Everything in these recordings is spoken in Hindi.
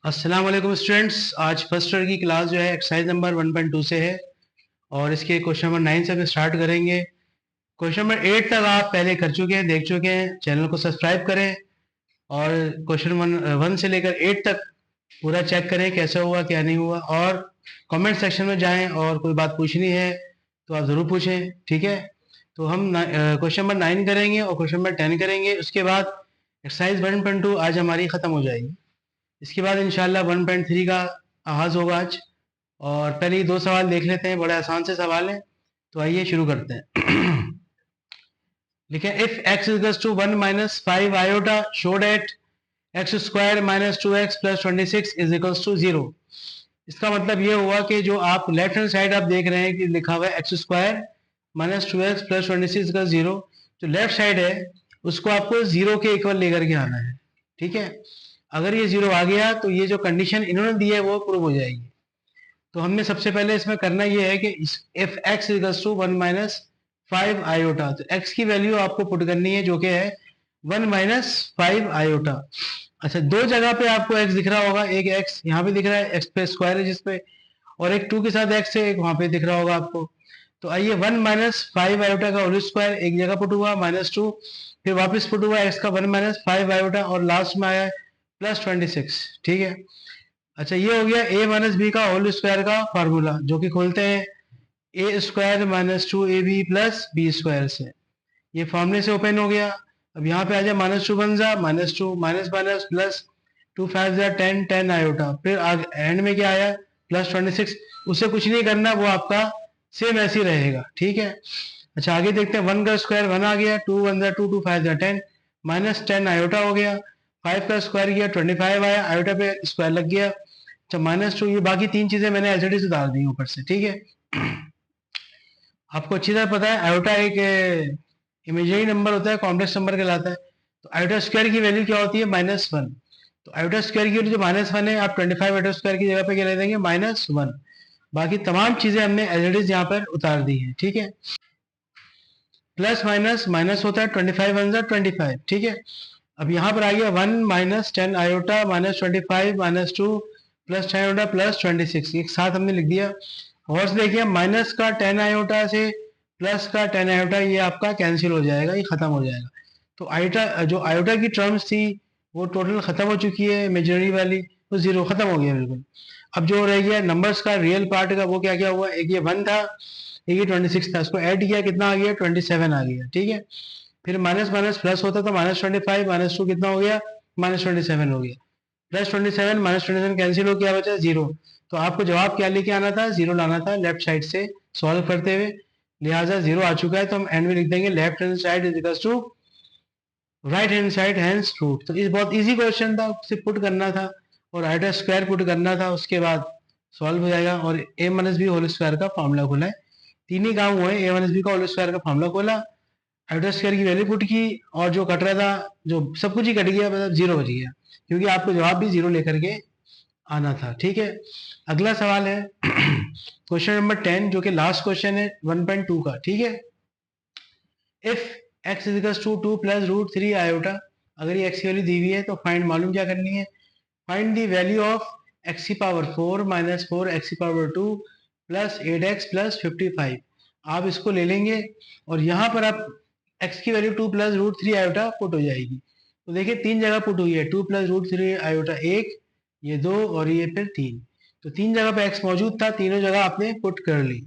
अस्सलाम वालेकुम स्टूडेंट्स। आज फर्स्ट ईयर की क्लास जो है एक्सरसाइज नंबर 1.2 से है और इसके क्वेश्चन नंबर 9 से हम स्टार्ट करेंगे। क्वेश्चन नंबर 8 तक आप पहले कर चुके हैं, देख चुके हैं। चैनल को सब्सक्राइब करें और क्वेश्चन 1 से लेकर 8 तक पूरा चेक करें कैसा हुआ क्या नहीं हुआ, और कमेंट सेक्शन में जाएं और कोई बात पूछनी है तो आप ज़रूर पूछें, ठीक है। तो हम क्वेश्चन नंबर 9 करेंगे और क्वेश्चन नंबर 10 करेंगे। उसके बाद एक्सरसाइज 1.2 आज हमारी ख़त्म हो जाएगी। इसके बाद इंशाल्लाह 1.3 का आगाज होगा आज। और पहले ये दो सवाल देख लेते हैं, बड़े आसान से सवाल हैं, तो आइए शुरू करते हैं। लिखें if x equals to 1 minus 5 iota show that x square minus 2x plus 26 is equals to 0। इसका मतलब ये हुआ कि जो आप लेफ्ट हैंड साइड आप देख रहे हैं कि लिखा हुआ है x square minus 2x plus 26 का 0, जो लेफ्ट साइड है उसको आपको 0 के इक्वल लेकर के आना है, ठीक है। अगर ये 0 आ गया तो ये जो कंडीशन इन्होंने दी है वो प्रूव हो जाएगी। तो हमने सबसे पहले इसमें करना ये है कि if x equals to 1 minus 5 iota, तो x की वैल्यू आपको पुट करनी है जो कि है 1 माइनस 5 आयोटा। अच्छा, दो जगह पे आपको x दिख रहा होगा, एक x यहाँ पे दिख रहा है, x पे स्क्वायर है जिसपे, और एक 2 के साथ x है, एक वहां पे दिख रहा होगा आपको। तो आइए 1 माइनस 5 आयोटा का होल स्क्वायर एक जगह पुट हुआ -2, फिर वापस पुट हुआ x का 1 माइनस 5 आयोटा और लास्ट में आया प्लस 26, ठीक है। अच्छा, ये हो गया a माइनस बी का होल स्क्वायर का फार्मूला, जो कि खोलते हैं A square minus 2ab plus B square से। ये फॉर्मूले से ओपन हो गया। अब यहाँ पे आ जाए -2 बन जा -2 माइनस माइनस प्लस 2 5 जा 10 10 आयोटा, फिर एंड में क्या आया प्लस 26। उससे कुछ नहीं करना, वो आपका सेम ऐसे ही रहेगा, ठीक है। अच्छा, आगे देखते हैं। 1 का स्क्वायर 1 आ गया, 2 1 जा 2 2 5 जा 10 माइनस 10 आयोटा हो गया। 5 का स्क्वायर किया 25 आया, आयोटा पे स्क्वायर लग गया। अच्छा, -2, ये बाकी तीन चीजें मैंने एज इट इज उतार दी ऊपर से, ठीक है। आपको अच्छी तरह पता है आयोटा एक इमेजिनरी नंबर होता है, कॉम्प्लेक्स नंबर कहलाता है। तो आयोटा स्क्वायर की वैल्यू क्या होती है -1। तो आयोटा स्क्वायर की वैल्यू जो -1 है, आप 25 आयोटा स्क्वायर की जगह पे क्या ले देंगे -1। बाकी तमाम चीजें हमने एज इट इज यहाँ पर उतार दी है, ठीक है। प्लस माइनस माइनस होता है, 25 वन जा 25, ठीक है। अब यहाँ पर आ गया 1 minus 10 iota minus 25 -2 plus 10 iota plus 26, एक साथ हमने लिख दिया। और से देखिए माइनस का 10 आयोटा से प्लस का 10 आयोटा ये आपका कैंसिल हो जाएगा, ये खत्म हो जाएगा। तो आयोटा जो आयोटा की टर्म्स थी वो टोटल खत्म हो चुकी है, इमेजिनरी वाली, तो जीरो खत्म हो गया बिल्कुल। अब जो रह गया नंबर्स का रियल पार्ट का, वो क्या क्या हुआ, एक ये 1 था, एक ये 26 था, उसको ऐड किया कितना आ गया 27 आ गया, ठीक है। फिर माइनस माइनस प्लस होता था, -25 -2 कितना हो गया -27 हो गया, प्लस 27 -27 कैंसिल हो गया, बचा 0। तो आपको जवाब क्या लेके आना था, 0 लाना था लेफ्ट साइड से सॉल्व करते हुए। लिहाजा 0 आ चुका है, तो हम एंड में लिख देंगे left hand side is equal to right hand side hence root. तो ये बहुत इजी क्वेश्चन था, सिर्फ पुट करना था और आयोटा स्क्वायर पुट करना था, उसके बाद सॉल्व हो जाएगा। और a minus B whole square का फॉर्मूला खोला है, तीन ही काम हुए। a माइनस बी का होल स्क्वायर का फॉर्मूला खोला, आयोटा स्क्वायर की वैल्यू पुट की, और जो कट रहा था, जो सब कुछ ही कट गया, मतलब 0 बच गया, क्योंकि आपको जवाब भी 0 लेकर के आना था, ठीक है। अगला सवाल है क्वेश्चन नंबर 10, जो कि लास्ट क्वेश्चन है 1.2 का, ठीक है। If x is equal to 2 plus root 3 iota, अगर ये x की वैल्यू दी हुई है तो फाइंड, मालूम क्या करनी है, find the value of x की पावर 4 माइनस 4 x की पावर 2 प्लस 8x प्लस 55। आप इसको ले लेंगे और यहाँ पर आप x की value 2 plus root 3 iota put हो जाएगी। तो देखिए तीन जगह पुट हुई है, 2 प्लस रूट 3 आयोटा एक, ये 2 और ये फिर 3। तो तीन जगह पे x मौजूद था, तीनों जगह आपने पुट कर ली।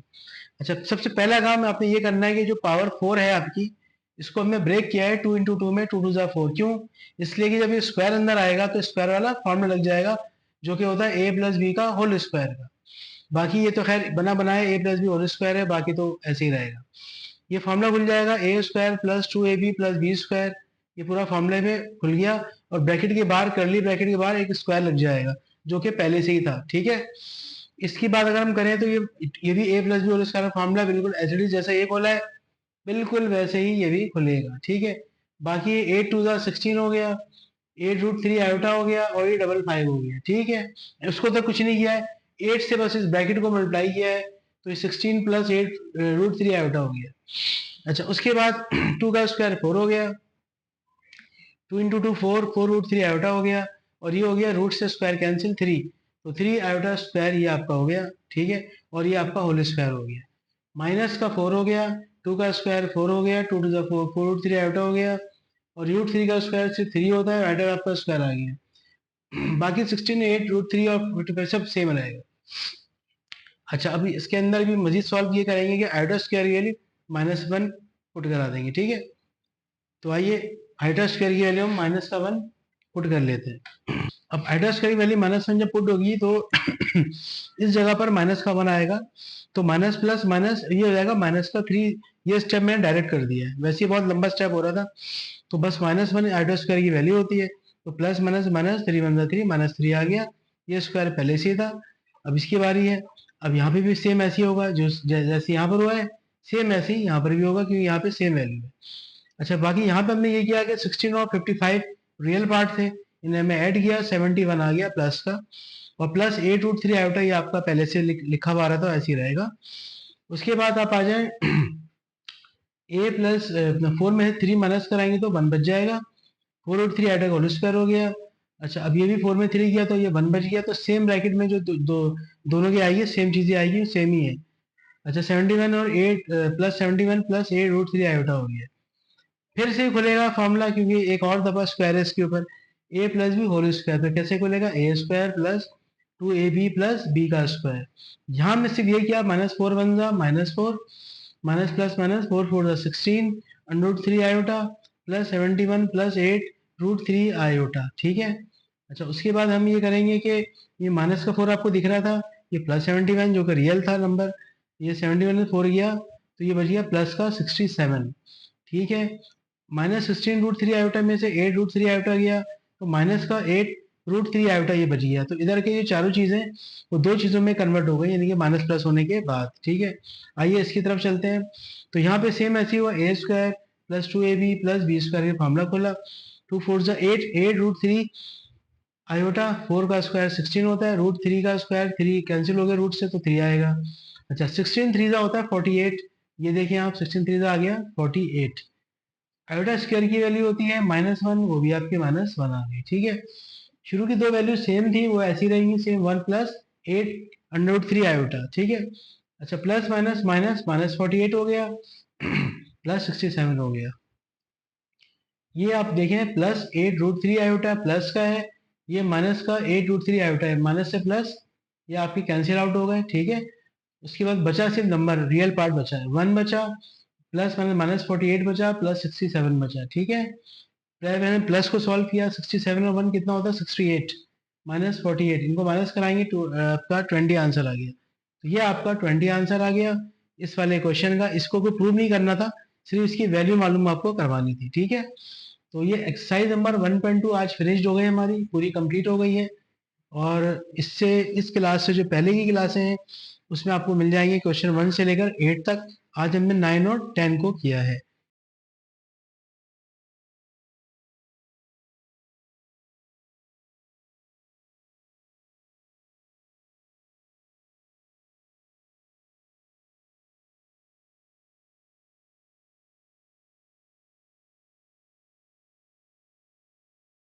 अच्छा, सबसे पहला काम आपने ये करना है कि जो पावर 4 है आपकी, इसको हमने ब्रेक किया है 2 इंटू 2 में, 2 टू 4। क्यों? इसलिए कि जब ये स्क्वायर अंदर आएगा तो स्क्वायर वाला फॉर्मूला लग जाएगा, जो कि होता है a प्लस बी का होल स्क्वायर का। बाकी ये तो खैर बना बनाया a plus B whole square है, बाकी तो ऐसे ही रहेगा। ये फॉर्मूला खुल जाएगा A square plus 2ab plus B square, ये पूरा फॉर्मूले में खुल गया। और ब्रैकेट के बाहर, करली ब्रैकेट के बाहर एक स्क्वायर लग जाएगा, जो कि पहले से ही था, ठीक है। इसकी बात अगर हम करें तो ये भी a plus B whole square formula बिल्कुल एज इट इज जैसा ये खोला है, बिल्कुल वैसे ही ये भी खुलेगा, ठीक है। बाकी 8 टू 16 हो गया, 8 रूट 3 आयोटा हो गया, और ये 55 हो गया, ठीक है। उसको तो कुछ नहीं किया है, 8 से बस इस ब्रैकेट को मल्टीप्लाई किया है, तो ये 16 प्लस 8 रूट 3 आयोटा हो गया। अच्छा, उसके बाद 2 का स्क्वायर 4 हो गया, 2 इंटू 2 4, 4 रूट 3 आयोटा हो गया। और ये हो गया रूट से स्क्वायर कैंसिल 3, तो 3 आयोटा स्क्वायर ये आपका हो गया, ठीक है, और ये आपका होल स्क्वायर हो गया। माइनस का 4 हो गया, 2 का स्क्वायर 4 हो गया, 2 टू द 4, 4 रूट 3 आयोटा हो गया, और रूट 3 का स्क्वायर सिर्फ 3 होता है, आयोटा आपका स्क्वायर आ गया। बाकी 16, 8, रूट 3 और 55 सब सेम रहेगा। अच्छा, अभी इसके अंदर भी मजीद सॉल्व ये करेंगे कि आयोटा स्क्वायर की वैल्यू -1 पुट करा देंगे, ठीक है। तो आइए आयोटा स्क्वायर की वैल्यू हम -1 पुट कर लेते हैं। अब आयोटा स्क्वायर की वैल्यू -1 जब पुट होगी तो इस जगह पर -1 आएगा, तो माइनस प्लस माइनस ये हो जाएगा -3। ये स्टेप मैंने डायरेक्ट कर दिया है, वैसे ही बहुत लंबा स्टेप हो रहा था, तो बस -1 आयोटा स्क्वायर की वैल्यू होती है, तो प्लस माइनस माइनस 3 वन 3 -3 आ गया, ये स्क्वायर पहले से ही था। अब इसकी बारी है, अब यहाँ पे भी सेम ऐसे ही होगा, जो जैसे यहाँ पर हुआ है सेम ऐसे ही यहाँ पर भी होगा, क्योंकि यहाँ पे सेम वैल्यू है। अच्छा, बाकी यहाँ पे हमने ये किया कि 16 और 55 रियल पार्ट थे, इन्हें मैं ऐड किया, 71 आ गया प्लस का, और प्लस 8 रूट 3 आयोटा ये आपका पहले से लिखा हुआ रहा था, ऐसे ही रहेगा। उसके बाद आप आ जाए ए प्लस 4 में 3 माइनस कराएंगे तो 1 बच जाएगा, 4 रूट 3 आयोटा का होल स्क्वायर हो गया। अच्छा, अब ये भी 4 में 3 किया तो ये 1 बच गया, तो सेम ब्रैकेट में जो दोनों की आएगी सेम चीजें आएगी, सेम ही है। अच्छा, 71 और 8 प्लस 71 प्लस 8 रूट 3 आयोटा हो गया। फिर से खुलेगा फॉर्मूला, क्योंकि एक और दफा स्क्वायर है इसके ऊपर, A plus B whole square, तो कैसे खुलेगा, A square plus 2ab plus B का स्क्वायर। यहाँ में सिर्फ ये किया, -4 वन जा -4, माइनस प्लस माइनस 4 4 जा 16 √3 आयोटा प्लस 71 प्लस 8 √3 आयोटा, ठीक है। अच्छा, उसके बाद हम ये करेंगे कि ये माइनस का 4 आपको दिख रहा था, ये प्लस 71 जो कि रियल था नंबर, ये 71 में 4 गया तो ये बच गया प्लस का 67, ठीक है। -16 √3 आयोटा में से 8 √3 आयोटा गया, तो माइनस का 8 √3 आयोटा ये बच गया, तो इधर के ये चारों चीजें वो दो चीजों में कन्वर्ट हो गई, यानी कि माइनस प्लस होने के बाद, ठीक है। आइए इसकी तरफ चलते हैं, तो यहाँ पे सेम ऐसे हुआ, A square plus 2ab plus B square का फॉर्मूला खोला, 2 4 जा 8, 8 √3 आयोटा, 4 का स्क्वायर 16 होता है, √3 का स्क्वायर 3 कैंसिल हो गया रूट से, तो 3 आएगा। अच्छा, 16 3 होता है 48, ये देखिए आप 16 3 आ गया 48। आयोटा स्क्वायर की वैल्यू होती है -1, वो भी आपके -1 आ गई, ठीक है। शुरू की दो वैल्यू सेम थी, वो ऐसी रहेंगी सेम, 1 प्लस 8 √3 आयोटा, ठीक है। अच्छा, प्लस माइनस माइनस -48 हो गया प्लस 67 हो गया। ये आप देखें प्लस 8 √3 आयोटा प्लस का है, ये माइनस का 8 √3 आयोटा है, माइनस से प्लस ये आपके कैंसिल आउट हो गए, ठीक है। उसके बाद बचा सिर्फ नंबर, रियल पार्ट बचा है, 1 बचा, प्लस माइनस -48 बचा, प्लस 67 बचा, ठीक है। पहले मैंने प्लस को सॉल्व किया, 67 और 1 कितना होता है 68, -48, इनको माइनस कराएंगे तो आपका 20 आंसर आ गया, तो ये आपका 20 आंसर आ गया इस वाले क्वेश्चन का। इसको कोई प्रूव नहीं करना था, सिर्फ इसकी वैल्यू मालूम आपको करवानी थी, ठीक है। तो ये एक्सरसाइज नंबर 1.2 आज फिनिश्ड हो गई, हमारी पूरी कंप्लीट हो गई है, और इससे इस क्लास से जो पहले की क्लासें हैं उसमें आपको मिल जाएंगे क्वेश्चन 1 से लेकर 8 तक। आज हमने 9 और 10 को किया है।